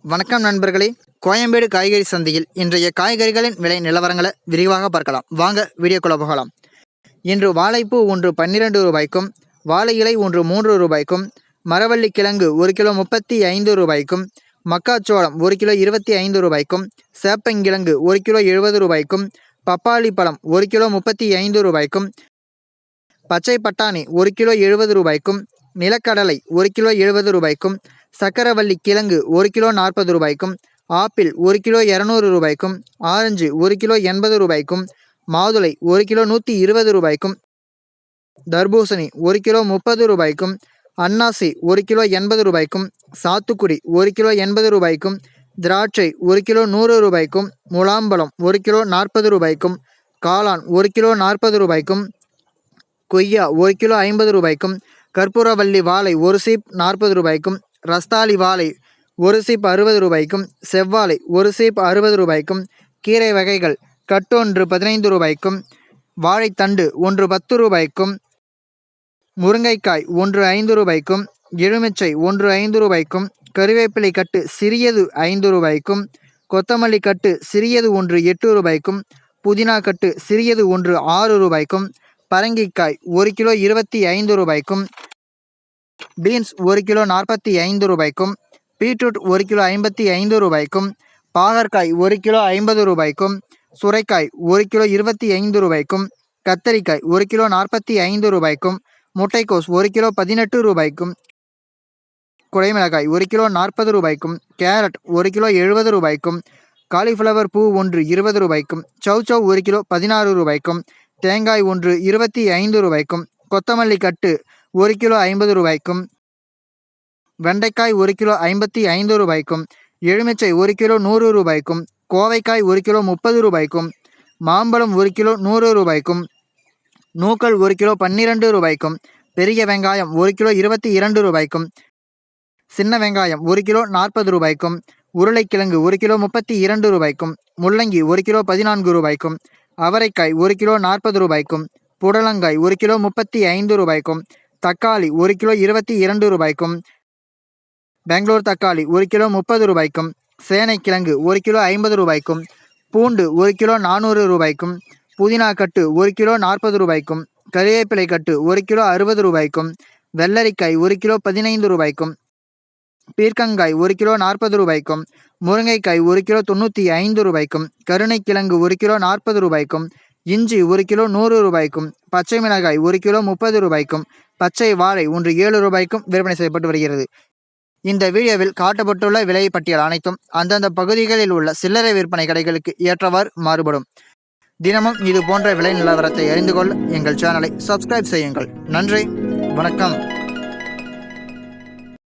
வணக்கம் நண்பர்களே. கோயம்பேடு காய்கறி சந்தையில் இன்றைய காய்கறிகளின் விலை நிலவரங்களை விரிவாக பார்க்கலாம். வாங்க வீடியோக்குள்ள போகலாம். இன்று வாழைப்பூ ஒன்று 12 ரூபாய்க்கும், வாழை இலை ஒன்று 3 ரூபாய்க்கும், மரவள்ளி கிழங்கு 1 கிலோ 35 ரூபாய்க்கும், மக்காச்சோளம் 1 கிலோ 25 ரூபாய்க்கும், சேப்பங்கிழங்கு 1 கிலோ 70 ரூபாய்க்கும், பப்பாளி பழம் 1 கிலோ 35 ரூபாய்க்கும், பச்சை பட்டாணி 1 கிலோ 70 ரூபாய்க்கும், நிலக்கடலை 1 கிலோ 70 ரூபாய்க்கும், சக்கரவள்ளி கிழங்கு 1 கிலோ 40 ரூபாய்க்கும், ஆப்பிள் 1 கிலோ 200 ரூபாய்க்கும், ஆரஞ்சு 1 கிலோ 80 ரூபாய்க்கும், மாதுளை 1 கிலோ 120 ரூபாய்க்கும், தர்பூசணி 1 கிலோ 30 ரூபாய்க்கும், அன்னாசி 1 கிலோ 80 ரூபாய்க்கும், சாத்துக்குடி 1 கிலோ 80 ரூபாய்க்கும், திராட்சை 1 கிலோ 100 ரூபாய்க்கும், முலாம்பழம் 1 கிலோ 40 ரூபாய்க்கும், காளான் 1 கிலோ 40 ரூபாய்க்கும், கொய்யா 1 கிலோ 50 ரூபாய்க்கும், கற்பூரவள்ளி வாழை 1 சீப் 40 ரூபாய்க்கும், ரஸ்தாளி வாழை 1 சீப் 60 ரூபாய்க்கும், செவ்வாழை 1 சீப் 60 ரூபாய்க்கும், கீரை வகைகள் கட்டொன்று 15 ரூபாய்க்கும், வாழைத்தண்டு ஒன்று 10 ரூபாய்க்கும், முருங்கைக்காய் ஒன்று 5 ரூபாய்க்கும், எலுமிச்சை ஒன்று 5 ரூபாய்க்கும், கருவேப்பிலை கட்டு சிறியது 5 ரூபாய்க்கும், கொத்தமல்லி கட்டு சிறியது ஒன்று 8 ரூபாய்க்கும், புதினா கட்டு சிறியது ஒன்று 6 ரூபாய்க்கும், பரங்கிக்காய் 1 கிலோ 25 ரூபாய்க்கும், பீன்ஸ் 1 கிலோ 45 ரூபாய்க்கும், பீட்ரூட் 1 கிலோ 55 ரூபாய்க்கும், பாகற்காய் 1 கிலோ 50 ரூபாய்க்கும், சுரைக்காய் 1 கிலோ 25 ரூபாய்க்கும், கத்தரிக்காய் 1 கிலோ 45 ரூபாய்க்கும், முட்டைக்கோஸ் 1 கிலோ 18 ரூபாய்க்கும், குடைமிளகாய் 1 கிலோ 40 ரூபாய்க்கும், கேரட் 1 கிலோ 70 ரூபாய்க்கும், காலிஃப்ளவர் பூ ஒன்று 20 ரூபாய்க்கும், சௌச்சௌ 1 கிலோ 16 ரூபாய்க்கும், தேங்காய் ஒன்று 25 ரூபாய்க்கும், கொத்தமல்லி கட்டு 1 கிலோ 50 ரூபாய்க்கும், வெண்டைக்காய் 1 கிலோ 55 ரூபாய்க்கும், எலுமிச்சை 1 கிலோ 100 ரூபாய்க்கும், கோவைக்காய் 1 கிலோ 30 ரூபாய்க்கும், மாம்பழம் 1 கிலோ 100 ரூபாய்க்கும், நூக்கல் 1 கிலோ 12 ரூபாய்க்கும், பெரிய வெங்காயம் 1 கிலோ 22 ரூபாய்க்கும், சின்ன வெங்காயம் 1 கிலோ 40 ரூபாய்க்கும், உருளைக்கிழங்கு 1 கிலோ 32 ரூபாய்க்கும், முள்ளங்கி 1 கிலோ 14 ரூபாய்க்கும், அவரைக்காய் 1 கிலோ 40 ரூபாய்க்கும், புடலங்காய் 1 கிலோ 35 ரூபாய்க்கும், தக்காளி 1 கிலோ 22 ரூபாய்க்கும், பெங்களூர் தக்காளி 1 கிலோ 30 ரூபாய்க்கும், சேனைக்கிழங்கு 1 கிலோ 50 ரூபாய்க்கும், பூண்டு 1 கிலோ 400 ரூபாய்க்கும், புதினா கட்டு 1 கிலோ 40 ரூபாய்க்கும், கறிவேப்பிலை கட்டு 1 கிலோ 60 ரூபாய்க்கும், வெள்ளரிக்காய் 1 கிலோ 15 ரூபாய்க்கும், பீர்க்கங்காய் 1 கிலோ 40 ரூபாய்க்கும், முருங்கைக்காய் 1 கிலோ 95 ரூபாய்க்கும், கருணைக்கிழங்கு 1 கிலோ 40 ரூபாய்க்கும், இஞ்சி 1 கிலோ 100 ரூபாய்க்கும், பச்சை மிளகாய் 1 கிலோ 30 ரூபாய்க்கும், பச்சை வாழை ஒன்று 7 ரூபாய்க்கும் விற்பனை செய்யப்பட்டு வருகிறது. இந்த வீடியோவில் காட்டப்பட்டுள்ள விலை பட்டியல் அனைத்தும் அந்தந்த பகுதிகளில் உள்ள சில்லறை விற்பனை கடைகளுக்கு ஏற்றவாறு மாறுபடும். தினமும் இது போன்ற விலை நிலவரத்தை அறிந்து கொள்ள எங்கள் சேனலை சப்ஸ்கிரைப் செய்யுங்கள். நன்றி, வணக்கம்.